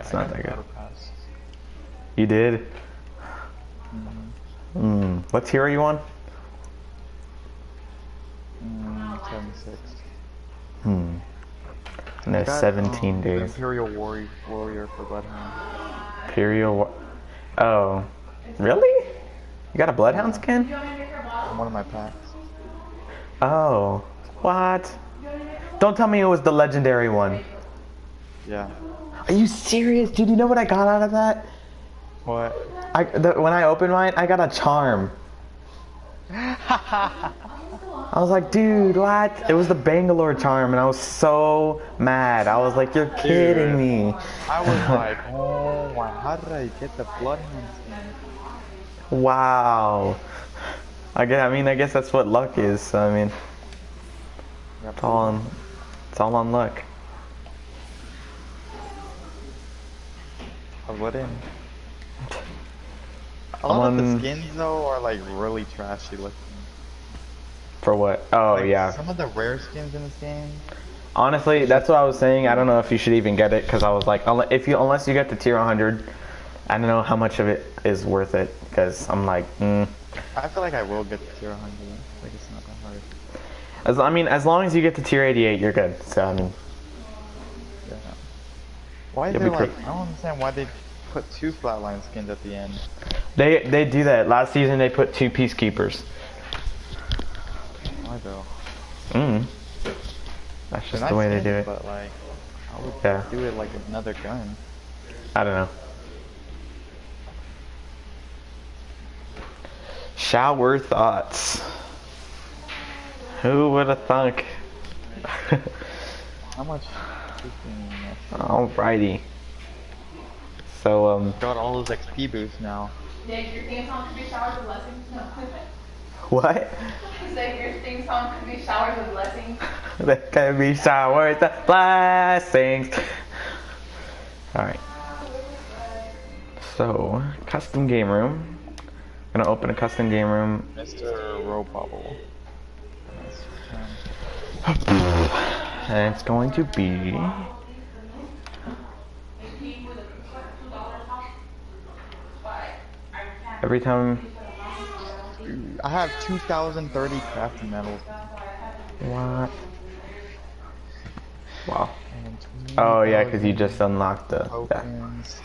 It's not that good. Battle Pass. You did? What tier are you on? 76. And there's 17 The days. Imperial Warrior for Bloodhound. Oh. Really? You got a Bloodhound skin? One of my packs. Oh. What? Don't tell me it was the legendary one. Yeah. Are you serious? Dude, you know what I got out of that? What? When I opened mine, I got a charm. I was like, dude, what? It was the Bangalore charm, and I was so mad. I was like, you're kidding me. I was like, oh my, how did I get the Bloodhound skin? Wow. I guess that's what luck is. So, I mean, it's all on luck. I wouldn't. A lot of the skins though are like really trashy looking. For what? Oh, like, yeah. Some of the rare skins in this game. Honestly, that's what I was saying. I don't know if you should even get it because I was like, unless you get to tier 100, I don't know how much of it is worth it because I'm like, I feel like I will get to tier 100. Like it's not that hard. As long as you get to tier 88, you're good. So I mean, yeah. Why is there like? I don't understand why they put 2 flatline skins at the end. They do that. Last season they put 2 peacekeepers. Why though? That's just the way they do it. But like, I would do it like another gun. I don't know. Shower thoughts. Who would have thunk? How much? Alrighty. So got all those XP boosts now. Yeah, your theme song could be showers of blessings. No. What? You said your theme song could be showers of blessings. That can be showers of blessings. Alright. So, custom game room. I'm gonna open a custom game room. Mr. Robubble. And it's going to be every time. I have 2,030 crafting medals. What? Wow. Oh yeah, because you just unlocked the tokens.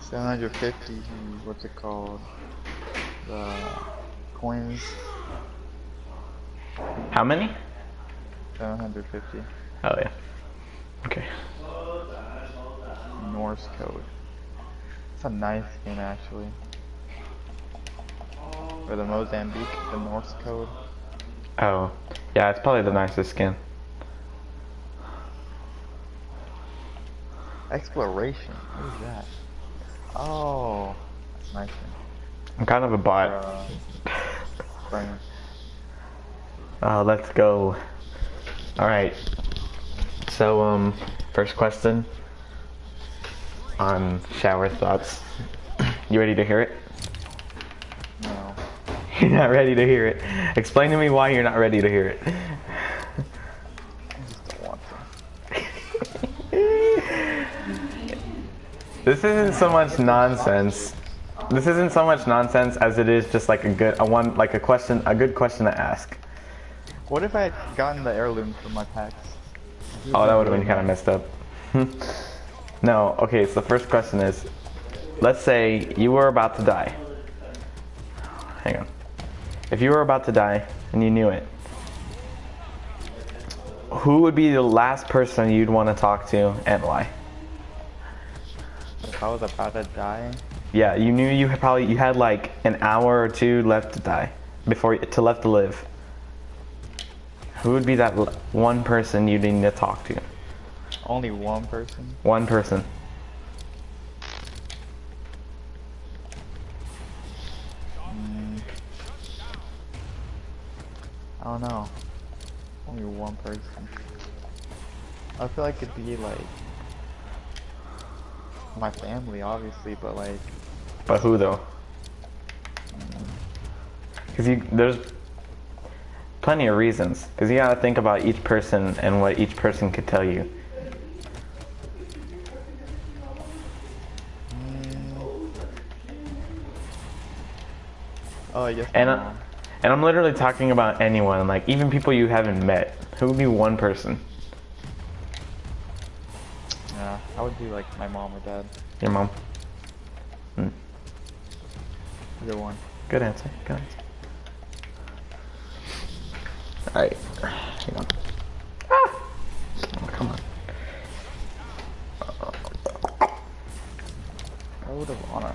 750. What's it called? The coins. How many? 750. Oh yeah. Okay. Norse code. It's a nice skin actually. Or the Mozambique, the Norse code. Oh, yeah, it's probably the nicest skin. Exploration. What is that? Oh, that's nice. I'm kind of a bot. Let's go. Alright. So, first question on shower thoughts. You ready to hear it? No. You're not ready to hear it. Explain to me why you're not ready to hear it. I just don't want to. This isn't so much nonsense. This isn't so much nonsense as it is just like a good question to ask. What if I had gotten the heirlooms from my packs? Oh, that would have been kind of messed up. No, okay, so the first question is, let's say you were about to die. Hang on. If you were about to die and you knew it, who would be the last person you'd want to talk to and why? If I was about to die? Yeah, you knew you had like an hour or 2 left to die, left to live. Who would be that one person you need to talk to? Only one person? One person. I don't know. Only one person. I feel like it'd be like my family, obviously, but like. But who though? Because there's plenty of reasons. Because you gotta think about each person and what each person could tell you. Oh, yes, And my mom. and I'm literally talking about anyone, like even people you haven't met. Who would be one person? Yeah, I would do like my mom or dad. Your mom. Hmm. Either one. Good answer. Good answer. Alright. Hang on. Ah! Oh, come on. I would have honor.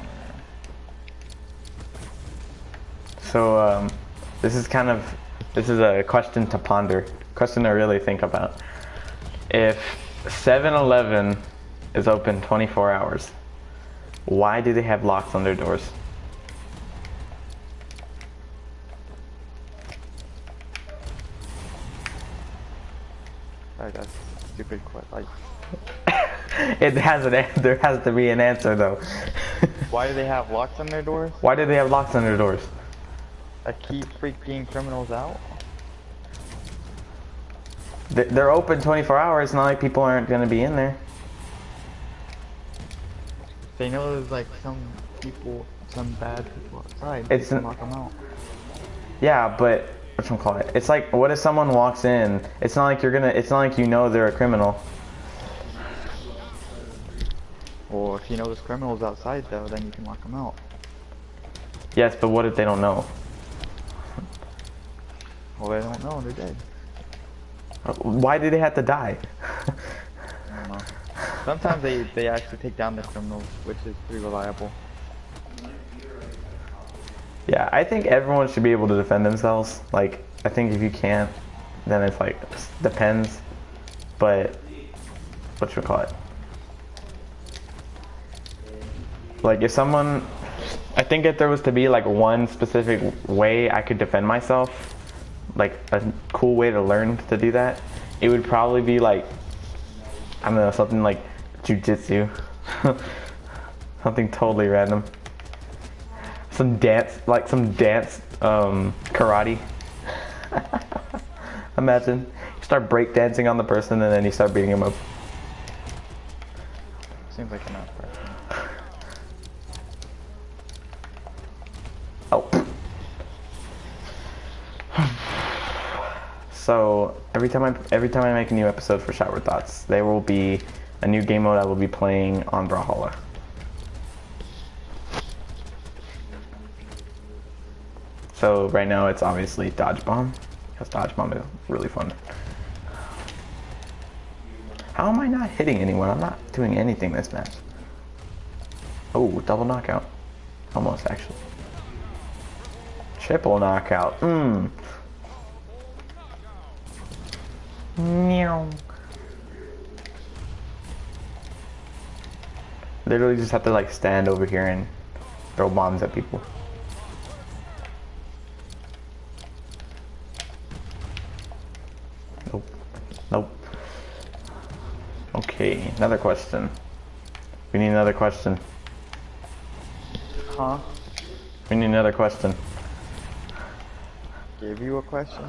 So, this is a question to ponder. Question to really think about. If 7-Eleven is open 24 hours, why do they have locks on their doors? Sorry, that's a stupid question. Like, There has to be an answer though. why do they have locks on their doors? Why do they have locks on their doors? That keep freaking criminals out? They're open 24 hours, not like people aren't gonna be in there. They know there's like some people, some bad people outside. It's They can lock them out. Yeah, but whatchamacallit? It's like, what if someone walks in? It's not like it's not like you know they're a criminal. Well, if you know there's criminals outside though, then you can lock them out. Yes, but what if they don't know? Well, they don't know, they're dead. Why do they have to die? I don't know. Sometimes they actually take down the criminals, which is pretty reliable. Yeah, I think everyone should be able to defend themselves. Like, I think if you can't, then it's like, depends. But, whatchamacallit? Like, I think if there was to be like one specific way I could defend myself, like a cool way to learn to do that, it would probably be like, I don't know, something like jujitsu. Something totally random. Some dance karate. Imagine you start break dancing on the person and then you start beating him up. Seems like enough person. Oh. So every time I make a new episode for Shower Thoughts, there will be a new game mode I will be playing on Brawlhalla. So right now it's obviously Dodge Bomb, because Dodge Bomb is really fun. How am I not hitting anyone? I'm not doing anything this match. Oh, double knockout. Almost, actually. Triple knockout. Meow. Literally just have to like stand over here and throw bombs at people. Nope. Nope. Okay, another question. We need another question. Huh? We need another question. Give you a question?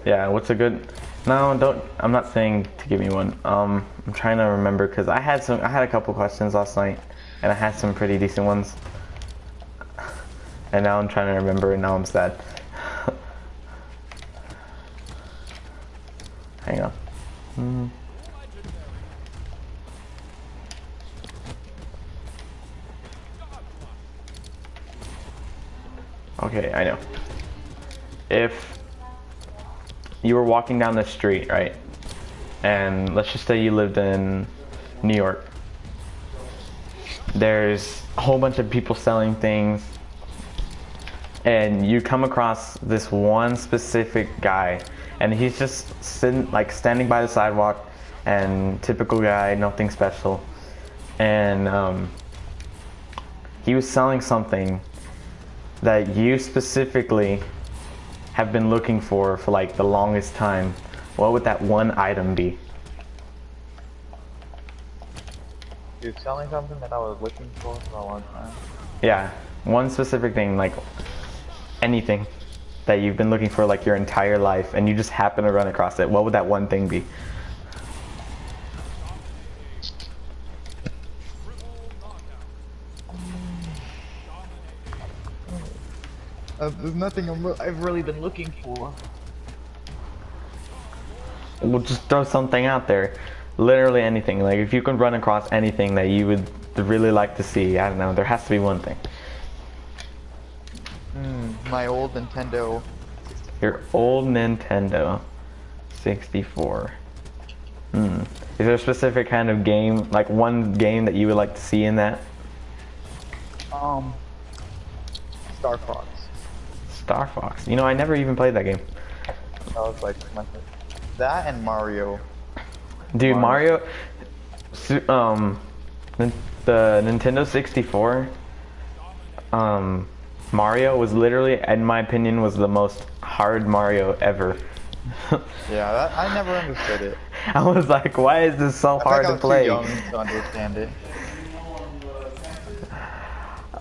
Yeah, what's a good... No, don't... I'm not saying to give me one. I'm trying to remember, because I had a couple questions last night, and I had some pretty decent ones. And now I'm trying to remember, and now I'm sad. Hang on. Okay, I know. If you were walking down the street, right? And let's just say you lived in New York. There's a whole bunch of people selling things. And you come across this one specific guy. And he's just standing by the sidewalk. And typical guy, nothing special. And he was selling something that you specifically have been looking for like the longest time. What would that one item be? You're selling something that I was looking for a long time. Yeah, one specific thing, like anything that you've been looking for like your entire life and you just happen to run across it. What would that one thing be? There's nothing I've really been looking for. We'll just throw something out there. Literally anything. Like if you could run across anything that you would really like to see, I don't know. There has to be one thing. My old Nintendo. Your old Nintendo 64. Is there a specific kind of game, like one game that you would like to see in that? Star Fox. Star Fox. You know, I never even played that game. That was like that and Mario. Dude, Mario, the Nintendo 64, Mario was literally, in my opinion, was the most hard Mario ever. Yeah, I never understood it. I was like, why is this so hard to play? I was too young to understand it.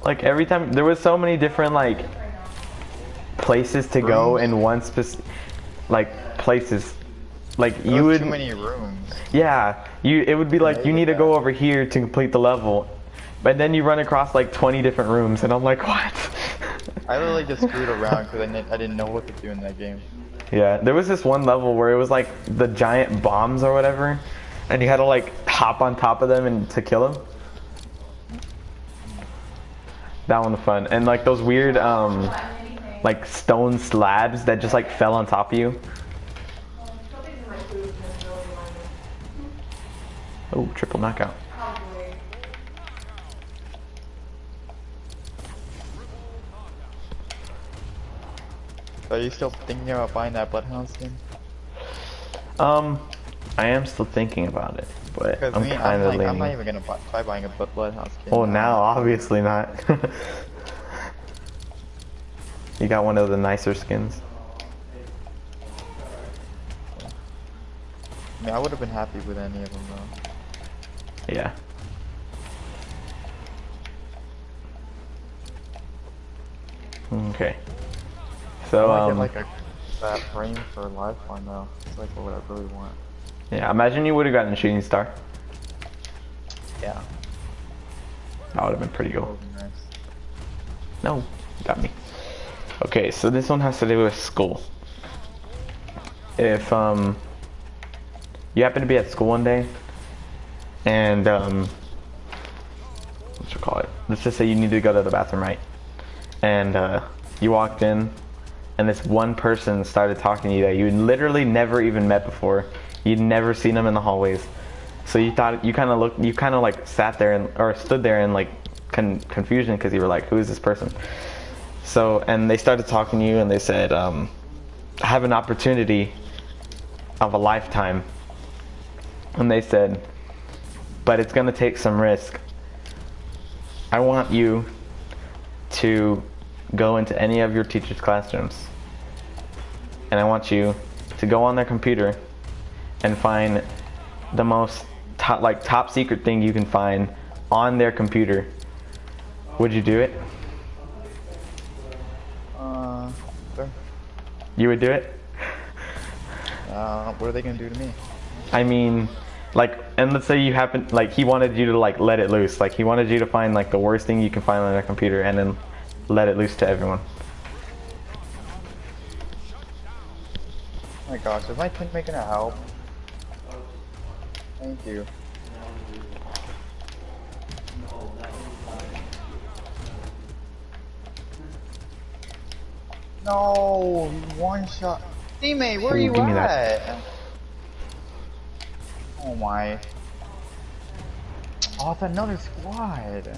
Like every time, there was so many different like places to go in one like places. Like you would. Too many rooms. Yeah, it would be like you need to go over here to complete the level, but then you run across like 20 different rooms, and I'm like, what? I literally just screwed around because I didn't know what to do in that game. Yeah, there was this one level where it was like the giant bombs or whatever, and you had to like hop on top of them and to kill them. That one was fun, and like those weird like stone slabs that just like fell on top of you. Oh, triple knockout. Are you still thinking about buying that Bloodhound skin? I am still thinking about it, but I'm kind of leaning. I'm not even gonna try buying a Bloodhound skin. Oh, now obviously not. You got one of the nicer skins. I mean, I would have been happy with any of them though. Yeah. Okay. So I get like that frame for live one though. It's like what I really want. yeah, imagine you would have gotten a shooting star. Yeah. That would have been pretty That cool. would be nice. No, got me. Okay, so this one has to do with school. If you happen to be at school one day and what you call it? Let's just say you need to go to the bathroom, right? And you walked in and this one person started talking to you that you literally never even met before. You'd never seen them in the hallways. So you thought, you kind of like sat there or stood there in like confusion because you were like, who is this person? So, and they started talking to you and they said, I have an opportunity of a lifetime. And they said, but it's gonna take some risk. I want you to go into any of your teachers' classrooms. And I want you to go on their computer and find the most top secret thing you can find on their computer. Would you do it? Sure. You would do it? What are they gonna do to me? I mean, like, and let's say you happen, like, he wanted you to, like, let it loose. Like, he wanted you to find, like, the worst thing you can find on their computer and then let it loose to everyone. Oh my gosh, is my teammate gonna help? Thank you. No, one shot. Teammate, where are you give me at? Oh my. Oh, it's another squad.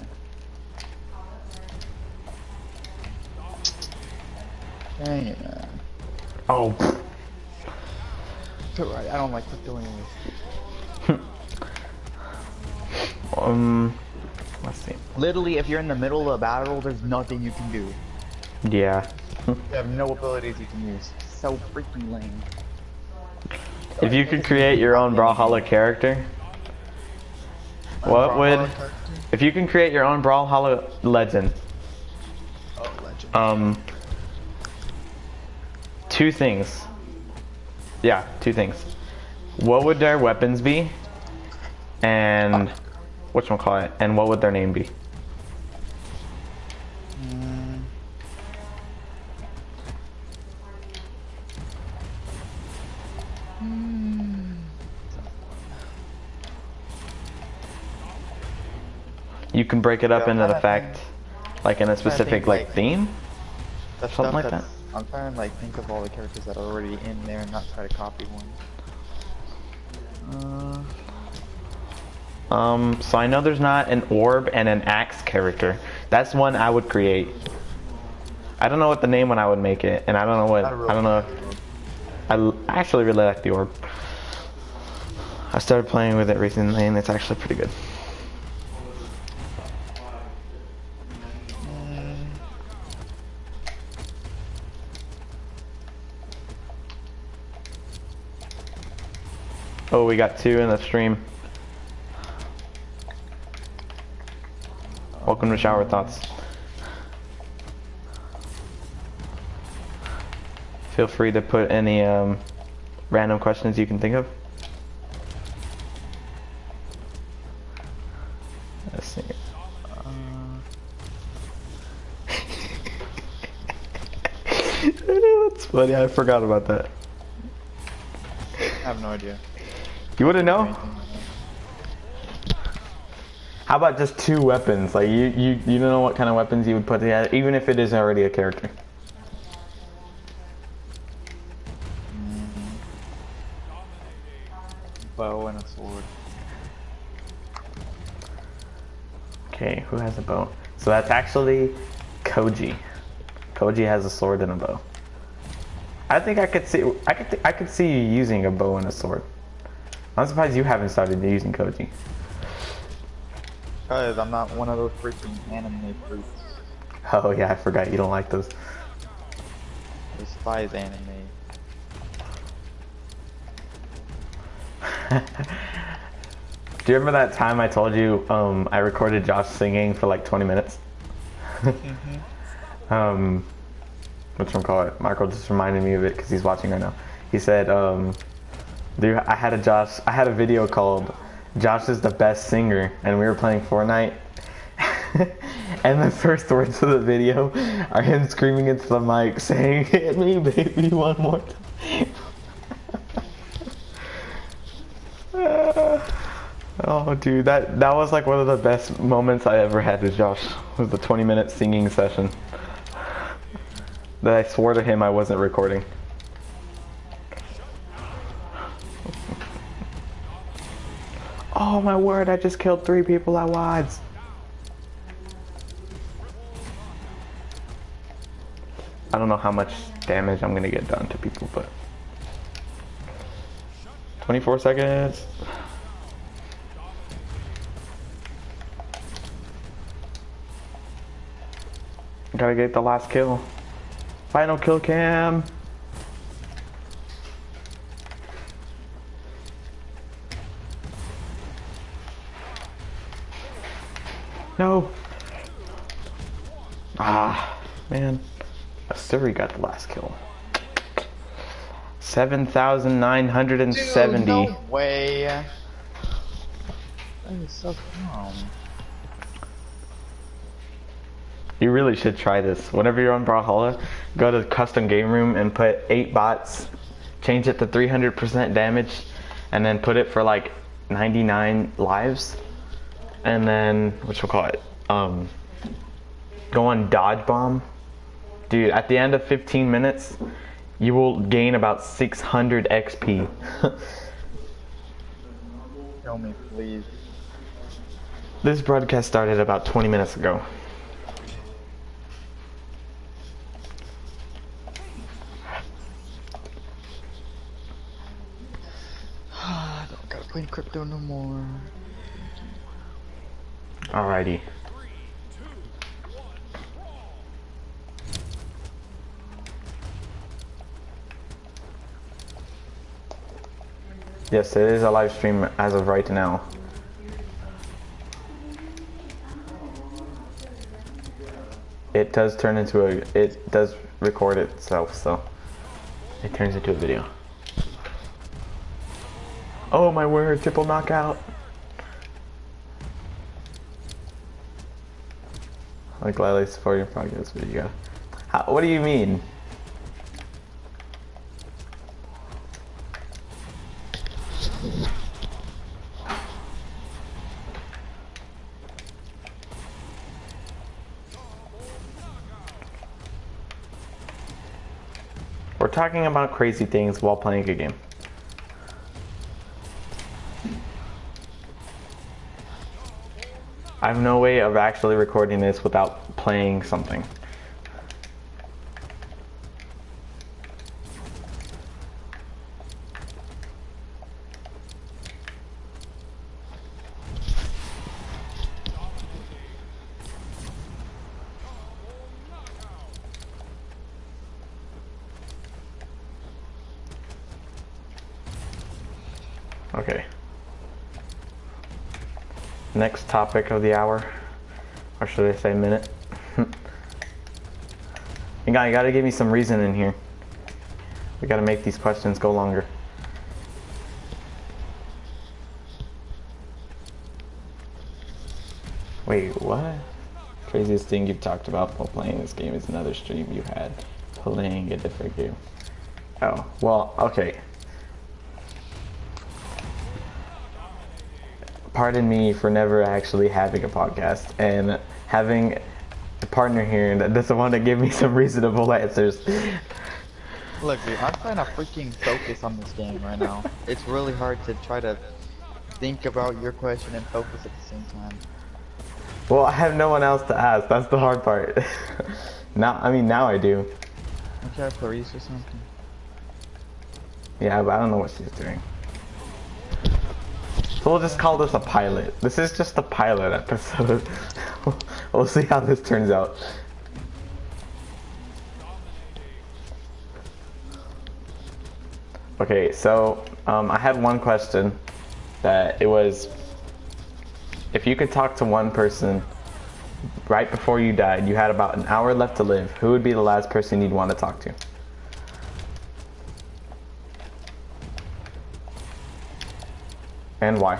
Dang it, man. Oh. It's alright, I don't like doing this. Let's see. Literally, if you're in the middle of a battle, there's nothing you can do. Yeah. You have no abilities you can use. So freaking lame. If you could create your own Brawlhalla character, what would... If you can create your own Brawlhalla legend, Oh, legend. two things. Yeah, two things. What would their weapons be? And whatchamacallit? And what would their name be? You can break it up Yeah, into I'm the trying fact, like in a specific like theme, The something stuff like that. that's, I'm trying to like think of all the characters that are already in there and not try to copy one. So I know there's not an orb and an axe character. That's one I would create. I don't know what the name when I would make it, and I don't know what, I don't know. I actually really like the orb. I started playing with it recently, and it's actually pretty good. Oh, we got 2 in the stream. Welcome to Shower Thoughts. Feel free to put any random questions you can think of. Let's see. That's funny, I forgot about that. I have no idea. You wouldn't know? How about just 2 weapons? Like you don't know what kind of weapons you would put together, even if it is already a character. Bow and a sword. Okay, who has a bow? So that's actually Koji. Koji has a sword and a bow. I think I could see you using a bow and a sword. I'm surprised you haven't started using Koji. Cause I'm not one of those freaking anime freaks. Oh yeah, I forgot you don't like those. I despise anime. Do you remember that time I told you I recorded Josh singing for like 20 minutes? Whatchamacallit? Michael just reminded me of it because he's watching right now. He said, dude, I had a video called Josh is the best singer, and we were playing Fortnite. And the first words of the video are him screaming into the mic saying, "Hit me, baby, one more time." Oh, dude, that was like one of the best moments I ever had with Josh. Was the 20-minute singing session that I swore to him I wasn't recording. Oh my word! I just killed 3 people at once. I don't know how much damage I'm gonna get done to people, but 24 seconds. Gotta get the last kill. Final kill cam. No. Ah, man. Suri got the last kill. 7,970. No way. That is so dumb. You really should try this. Whenever you're on Brawlhalla, go to custom game room and put 8 bots, change it to 300% damage, and then put it for like 99 lives. And then, go on dodge bomb. Dude, at the end of 15 minutes, you will gain about 600 XP. Show me, please. This broadcast started about 20 minutes ago. I don't gotta play crypto no more. Alrighty. Yes, it is a live stream as of right now. It does turn into it does record itself, so it turns into a video. Oh my word, triple knockout. I gladly support your progress video. What do you mean? We're talking about crazy things while playing a game. I have no way of actually recording this without playing something. Okay. Next topic of the hour, or should I say minute? You gotta give me some reason in here. We gotta make these questions go longer. Wait, what? Craziest thing you've talked about while playing this game is another stream you had playing a different game. Oh, well, okay. Pardon me for never actually having a podcast and having a partner here that doesn't want to give me some reasonable answers. Look, dude, I'm trying to freaking focus on this game right now. It's really hard to try to think about your question and focus at the same time. Well, I have no one else to ask. That's the hard part. Now I do. Okay, Clarice or something. Yeah, but I don't know what she's doing. So we'll just call this a pilot. This is just a pilot episode. We'll see how this turns out. Okay, so I had one question that it was, if you could talk to one person right before you died, you had about an hour left to live, who would be the last person you'd want to talk to? And why?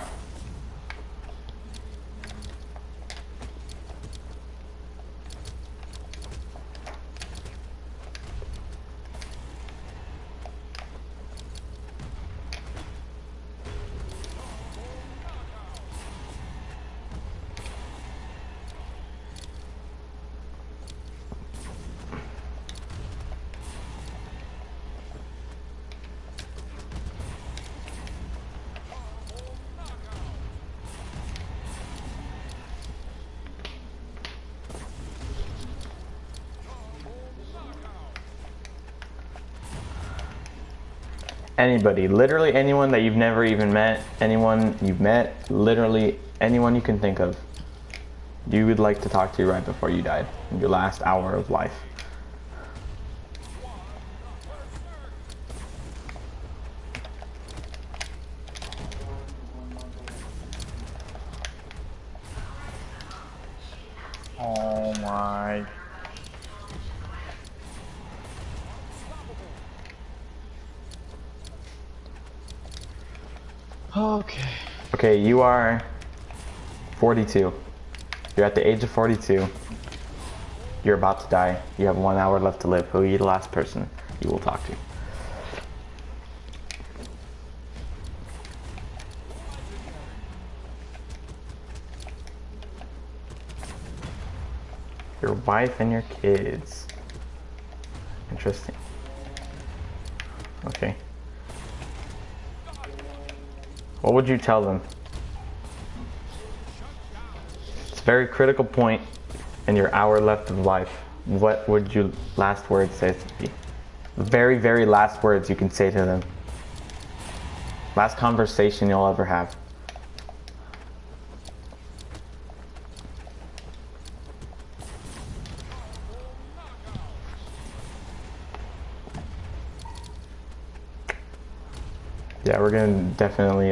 Anybody, literally anyone that you've never even met, anyone you've met, literally anyone you can think of, you would like to talk to right before you died, in your last hour of life. Oh my. Okay. Okay, you are 42. You're at the age of 42. You're about to die. You have 1 hour left to live. Who are you the last person you will talk to? Your wife and your kids. Interesting. Okay. What would you tell them? It's a very critical point in your hour left of life. What would your last words say to be? The very, very last words you can say to them. Last conversation you'll ever have. Yeah, we're gonna definitely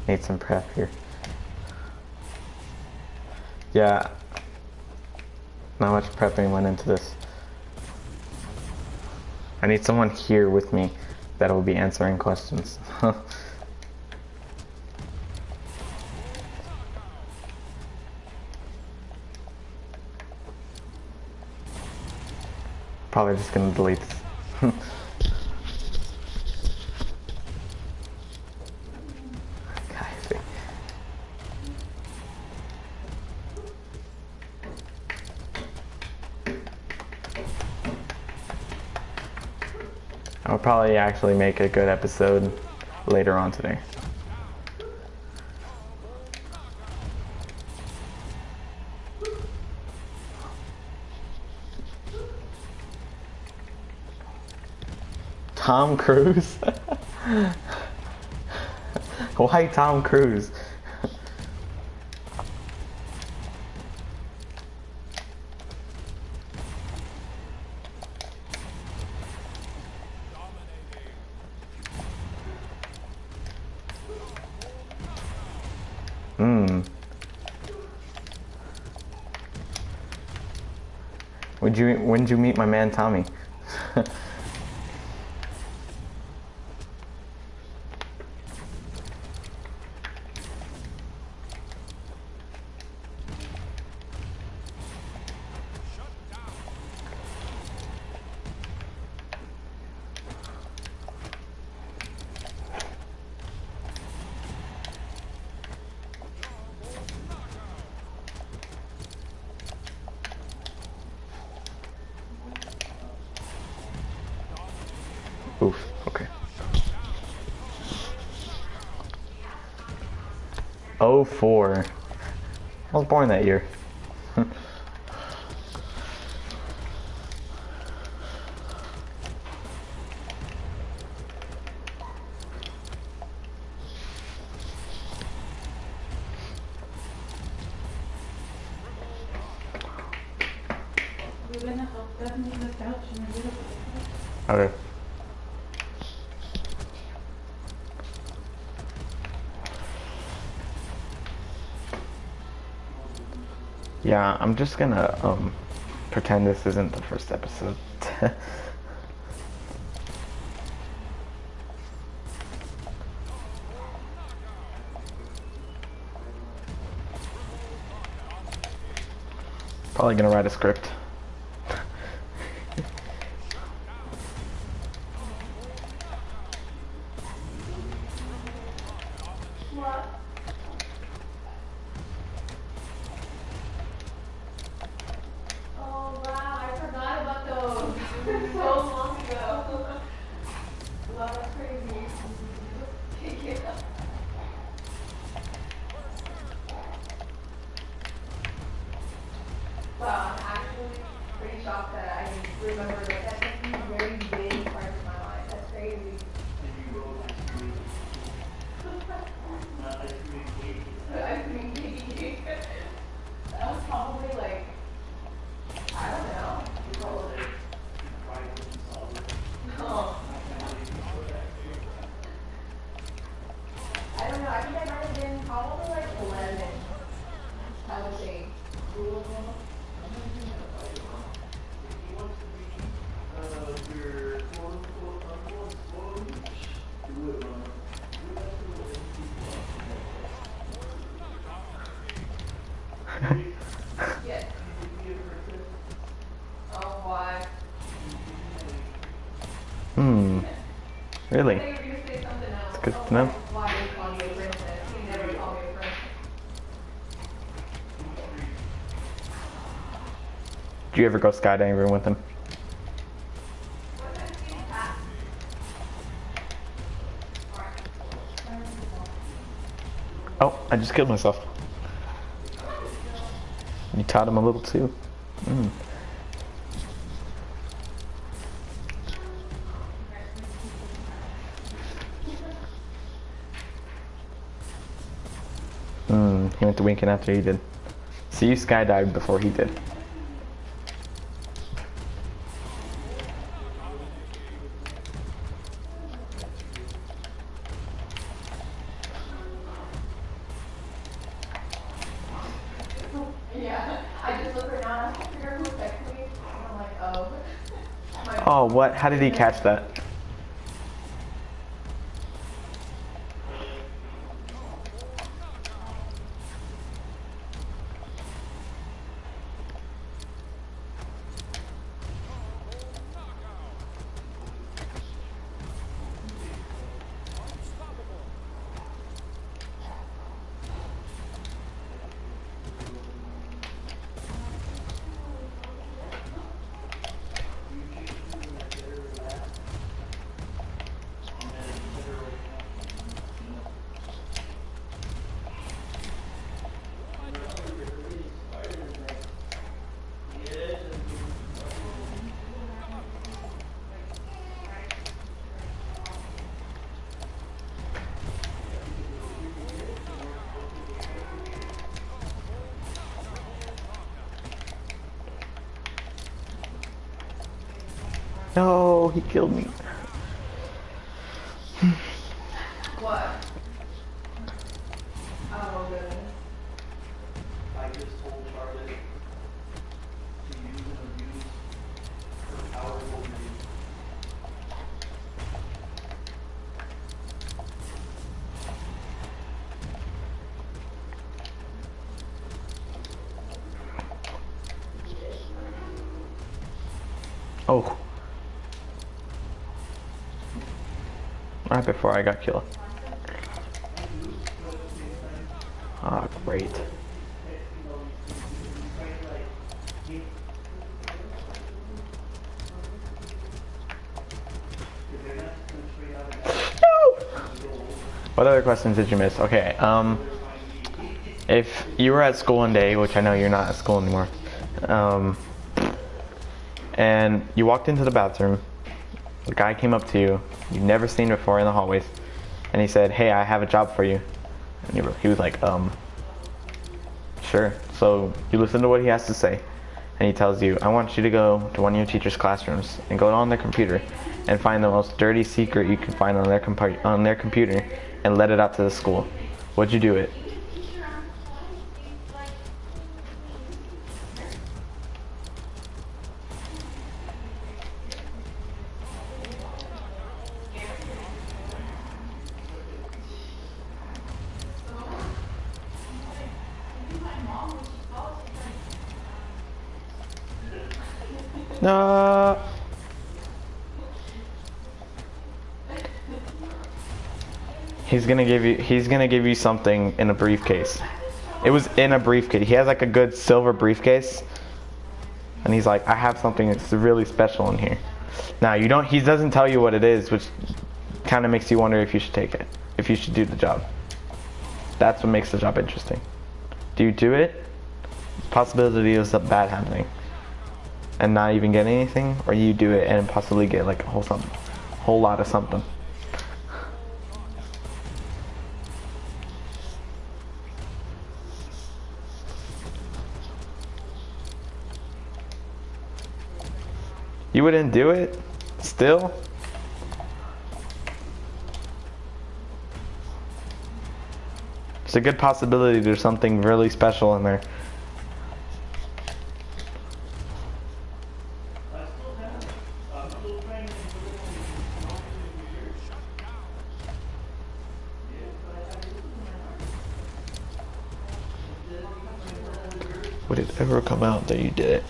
need some prep here. Yeah, not much prepping went into this. I need someone here with me that will be answering questions. Probably just gonna delete this. I'll probably actually make a good episode later on today. Tom Cruise? Why Tom Cruise? When'd you meet my man Tommy? Oof, okay. 04. I was born that year. Okay. Yeah, I'm just gonna pretend this isn't the first episode. Probably gonna write a script. What? Oh wow, I forgot about those. So long ago. Wow, that's crazy. Pick it up. Wow, I'm actually pretty shocked that I remember that. That's like a very big part of my life. That's crazy. I communicating. That was probably like, I don't know. Probably. No. I don't know. I think I might have been probably like 11. I would say. Yes. Oh, why? Really? I thought you were gonna say something else. It's good Oh, to know. why they call you a princess? You never call me a princess. Did you ever go skydiving with him? What's that thing? Ah. Alright. Oh, I just killed myself. You taught him a little too. He went to Winkin after he did. So you skydived before he did. Yeah. I just look around. I figure who texted me. And I'm like, oh. Oh, what? How did he catch that? No, he killed me. What? Oh, goodness. I just told Charlotte to use and abuse her power over you. Oh. Right before I got killed. Ah, great. What other questions did you miss? Okay, if you were at school one day, which I know you're not at school anymore, and you walked into the bathroom, a guy came up to you, you've never seen before in the hallways, and he said, "Hey, I have a job for you." And he was like, sure. So you listen to what he has to say, and he tells you, "I want you to go to one of your teacher's classrooms and go on their computer and find the most dirty secret you can find on their computer and let it out to the school." Would you do it? No. He's gonna give you something in a briefcase. It was in a briefcase. He has like a good silver briefcase. And he's like, "I have something that's really special in here." Now he doesn't tell you what it is, which kind of makes you wonder if you should take it. If you should do the job. That's what makes the job interesting. Do you do it? Possibility of something bad happening. And not even get anything, or you do it and possibly get like a whole lot of something. You wouldn't do it? Still? It's a good possibility there's something really special in there. Would it ever come out that you did it?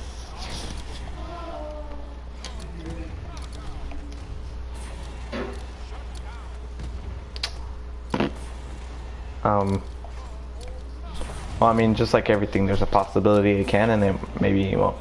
Well, I mean, just like everything, there's a possibility it can, and then maybe it won't.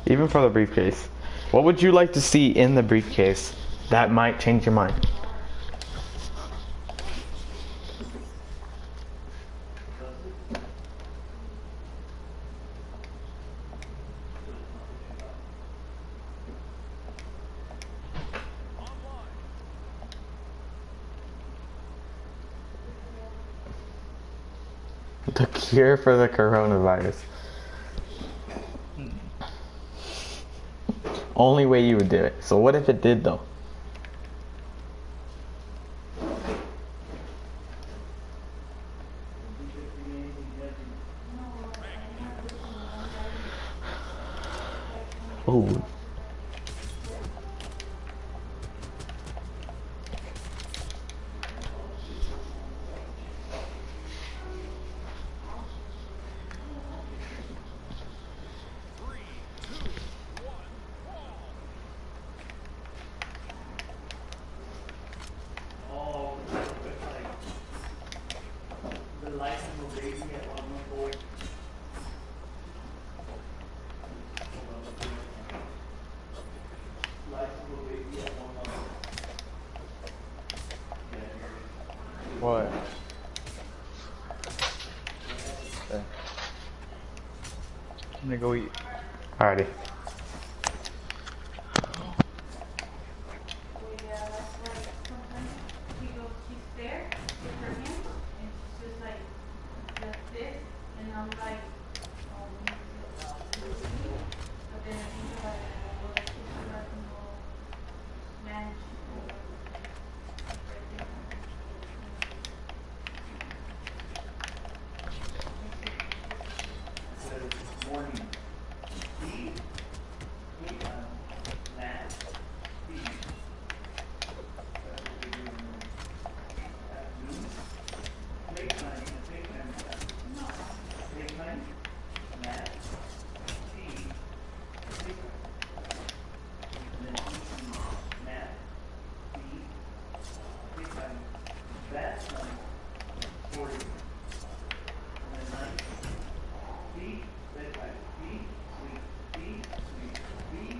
Even for the briefcase. What would you like to see in the briefcase that might change your mind? The cure for the coronavirus. Only way you would do it. So what if it did though? Ooh. What? Okay. I'm gonna go eat. Alrighty. Well, yeah, that's like sometimes she's there with her hands, and she's just like this, and I'm like, oh, we need to but then I think about it, and well, let's just so I can go manage right there. It says morning. Feed. Playtime. Nap. Feed. That's what they do in the morning. Afternoon. Playtime. Playtime. Playtime. Nap. Feed. Playtime. And then eat. Nap. Feed. Playtime. That's night. 40. And then night. Feed, bedtime, feed, sleep, feed, sleep, feed,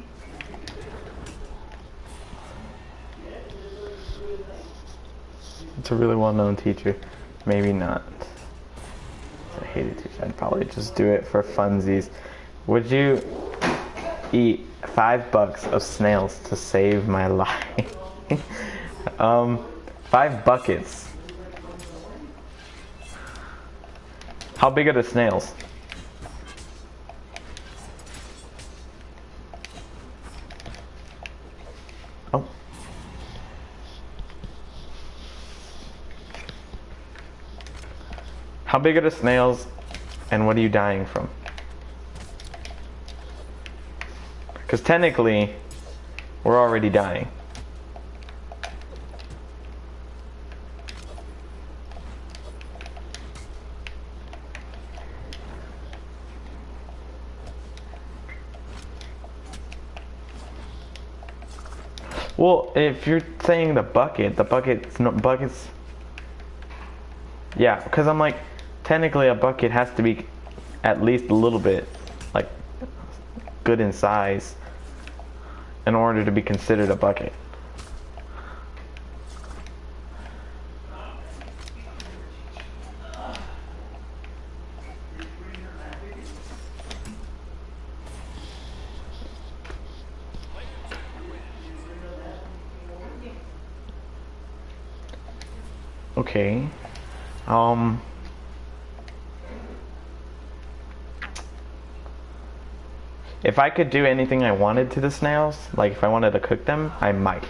It's a really well-known teacher. Maybe not. I hate a teacher. I'd probably just do it for funsies. Would you eat $5 of snails to save my life? 5 buckets. How big are the snails? Oh. How big are the snails and what are you dying from? Because technically, we're already dying. Well, if you're saying the bucket's no buckets. Yeah, because I'm like, technically a bucket has to be at least a little bit, like, good in size in order to be considered a bucket. Okay. If I could do anything I wanted to the snails, like if I wanted to cook them, I might.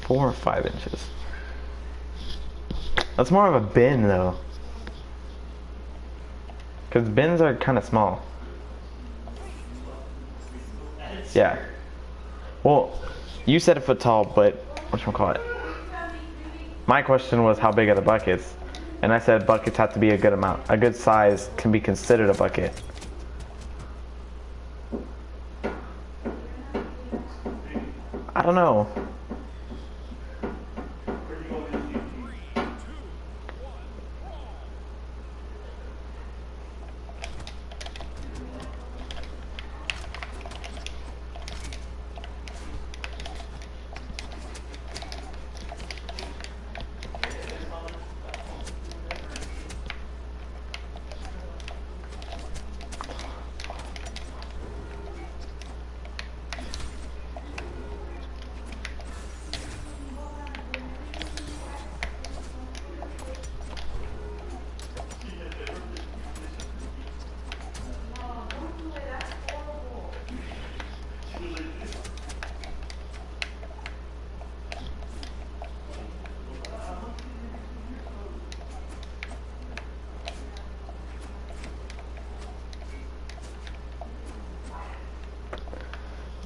Four or 5 inches. That's more of a bin though. Because bins are kind of small. Yeah. Well, you said a foot tall, but whatchamacallit? My question was how big are the buckets? And I said buckets have to be a good amount. A good size can be considered a bucket. I don't know.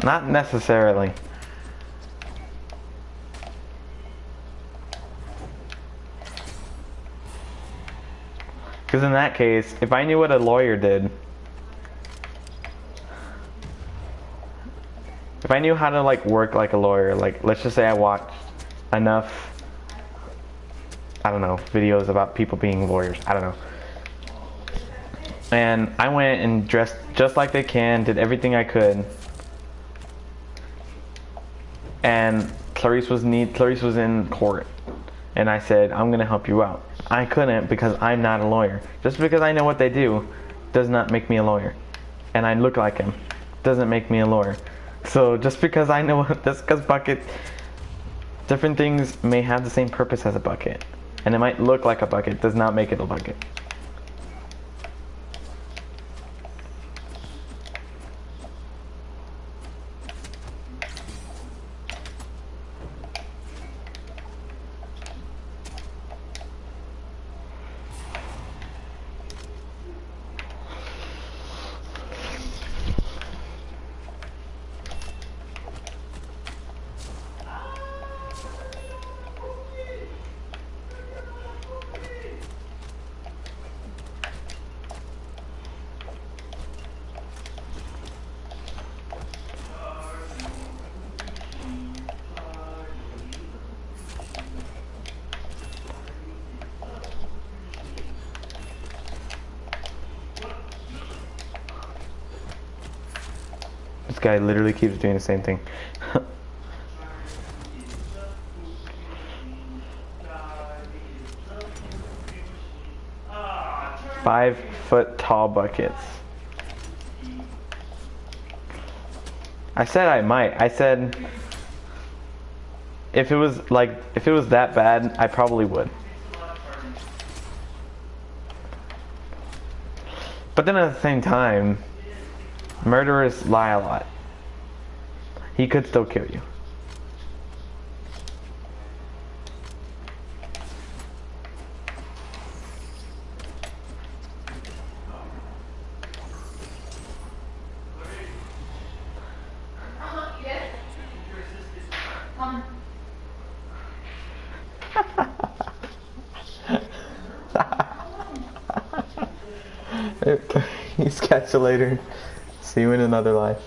Not necessarily. Because in that case, if I knew what a lawyer did, if I knew how to like work like a lawyer, like let's just say I watched enough, I don't know, videos about people being lawyers, I don't know. And I went and dressed just like they can, did everything I could. and Clarice was in court, and I said, I'm gonna help you out. I couldn't because I'm not a lawyer. Just because I know what they do does not make me a lawyer. And I look like him doesn't make me a lawyer. So just because I know, just because bucket, different things may have the same purpose as a bucket. And it might look like a bucket, does not make it a bucket. This guy literally keeps doing the same thing. 5-foot tall buckets. I said I might. I said if it was that bad, I probably would. But then at the same time, murderers lie a lot. He could still kill you. Please catch you later. See you in another life.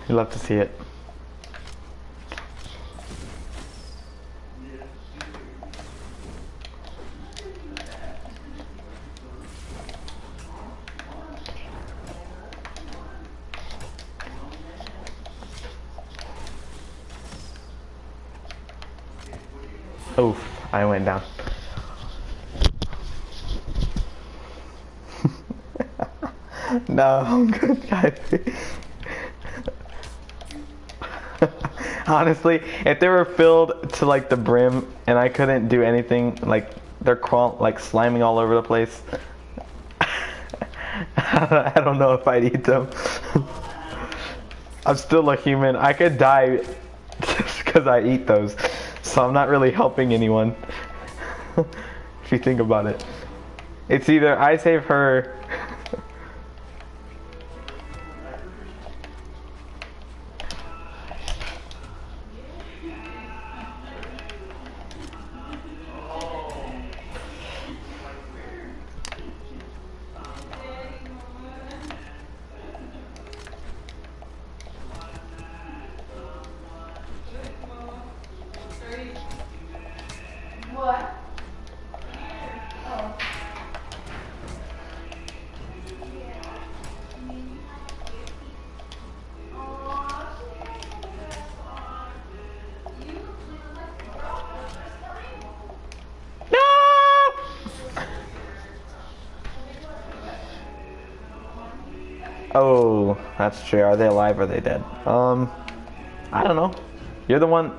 You'd love to see it. Oof, I went down. No, I'm good, guys. Honestly, if they were filled to like the brim and I couldn't do anything, like they're sliming all over the place, I don't know if I'd eat them. I'm still a human. I could die just because I eat those, so I'm not really helping anyone. If you think about it, it's either I save her. What? Oh. Oh, that's true. Are they alive or are they dead? I don't know. You're the one.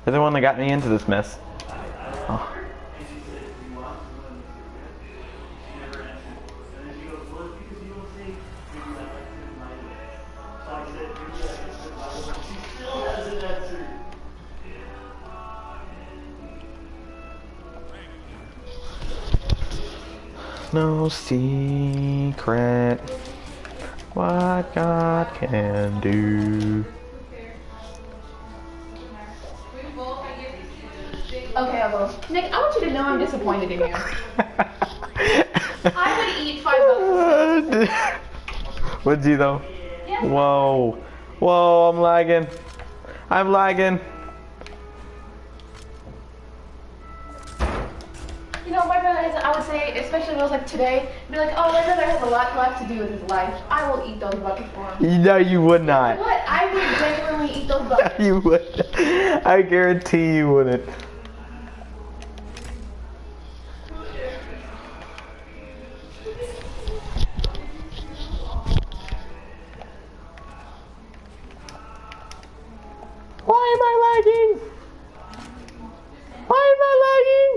You're the one that got me into this mess. Oh. And she said, "Do you want to know?" She never answered. And then she goes, "Well, it's because you don't say maybe I like to my way." So I said, "Maybe I like to my way." She still hasn't answered. No secret what God can do. Okay, I'll go. Nick, I want you to know I'm disappointed in you. I would eat $5. Would you though? Yes. Whoa. Whoa, I'm lagging. I'm lagging. You know, my brother has, I would say, especially if it was like today, be like, oh, my brother has a lot left to do with his life. I will eat those buckets for him. No, you would not. What? I would genuinely eat those buckets. You would. I guarantee you wouldn't. Why am I lagging? Why am I lagging?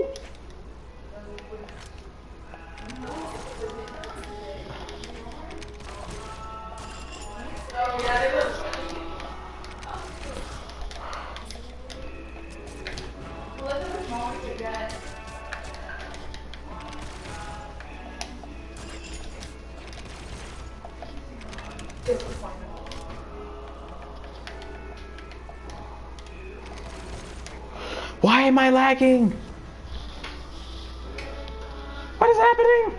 Why am I lagging? What is happening?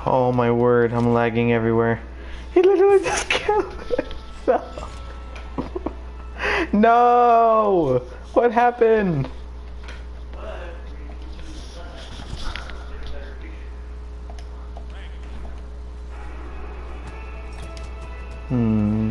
Oh my word, I'm lagging everywhere. He literally just killed himself. No! What happened? Hmm.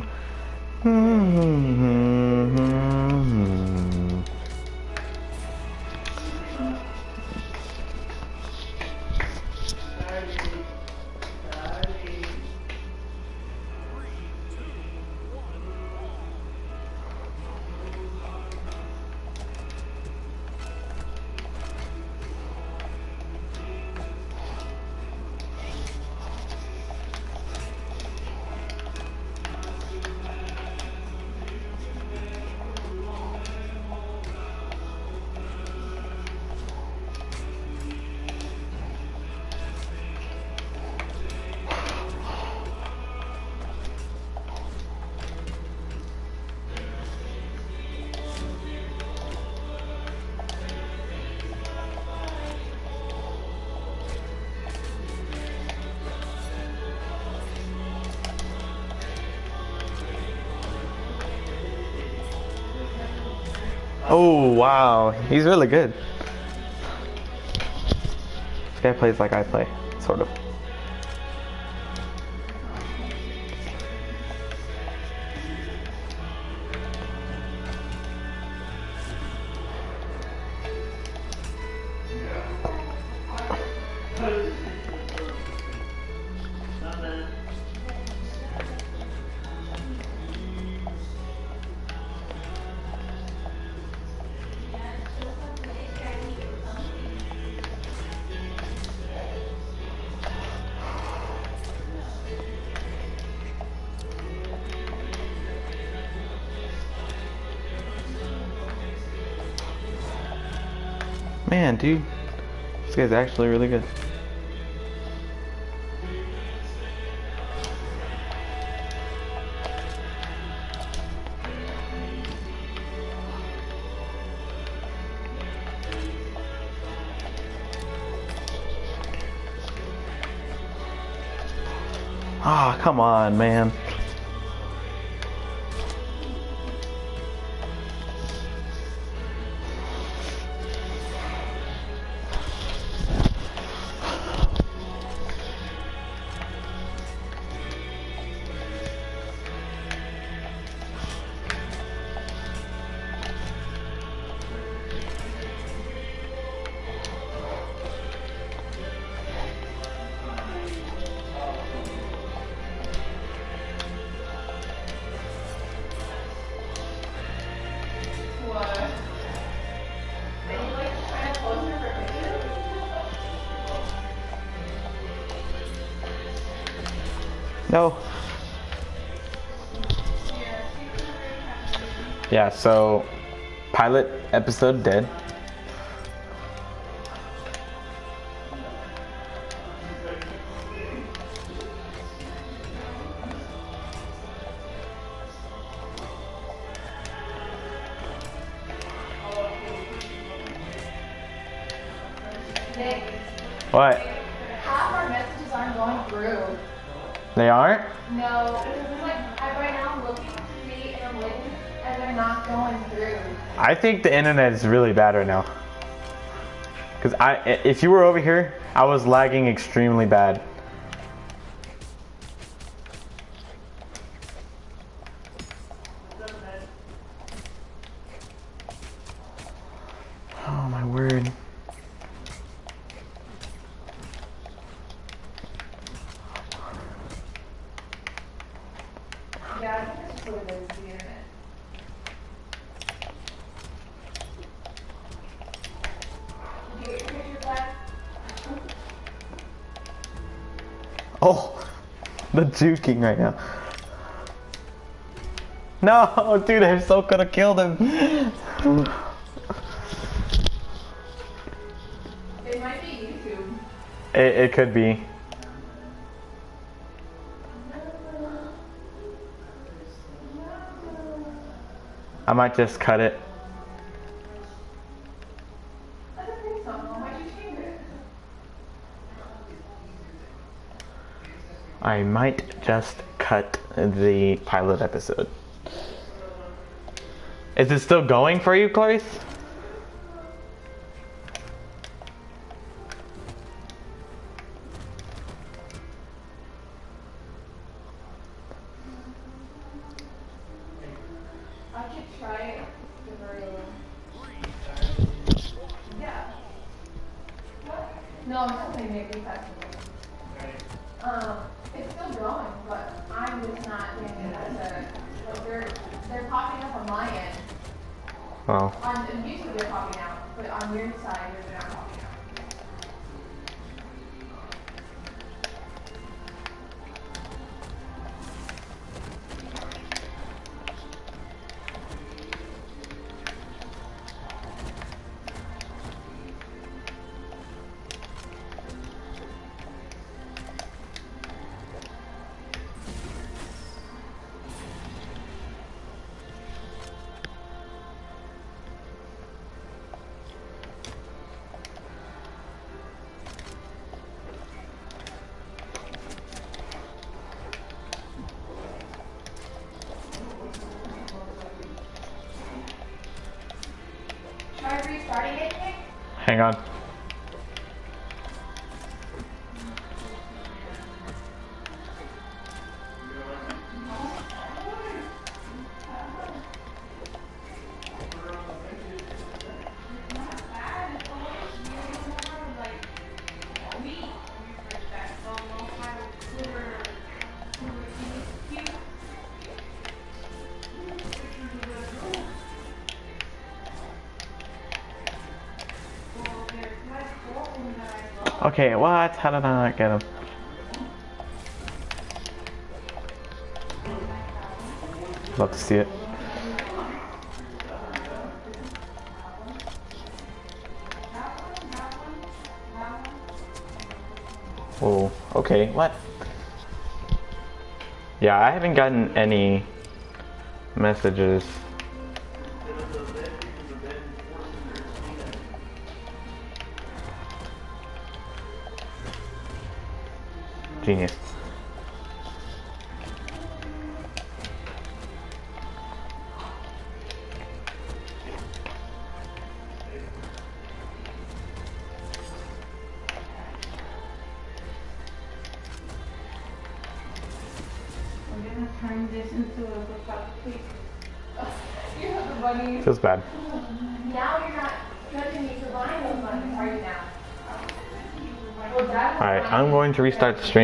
Oh wow, he's really good. This guy plays like I play, sort of. Man, dude, this guy's actually really good. Ah, come on, man. What? Are you like trying to pose her for pictures? No. Yeah, so pilot episode dead. Nick, What? half our messages aren't going through. They aren't? No, because it's like right now I'm looking to see and I'm looking and they're not going through. I think the internet is really bad right now. Cause if you were over here, I was lagging extremely bad. Oh my word. Yeah, I think that's just what it is, the internet. Did you get your picture back? Oh, the juking right now. No, dude, I so could have killed him. It might be YouTube. It could be. I might just cut it. That's a pretty song. Why'd you change it? I might just cut the pilot episode. Is it still going for you, Clarice? I could try it through. Yeah. What? No, I'm just saying maybe that's it's still going, but I'm just not getting it as a like they're popping up on my end. Oh. On YouTube they're popping out, but on your side they're not popping out. Try restarting it, Nick? Hang on. Okay, what? How did I not get him? Love to see it. Oh, okay, what? Yeah, I haven't gotten any messages. Genius. turn this into a book please. You have the bunnies. Feels bad. Now you're not judging me for buying those bunnies, are you now? Well, Dad has Alright, bunnies. I'm going to restart the stream.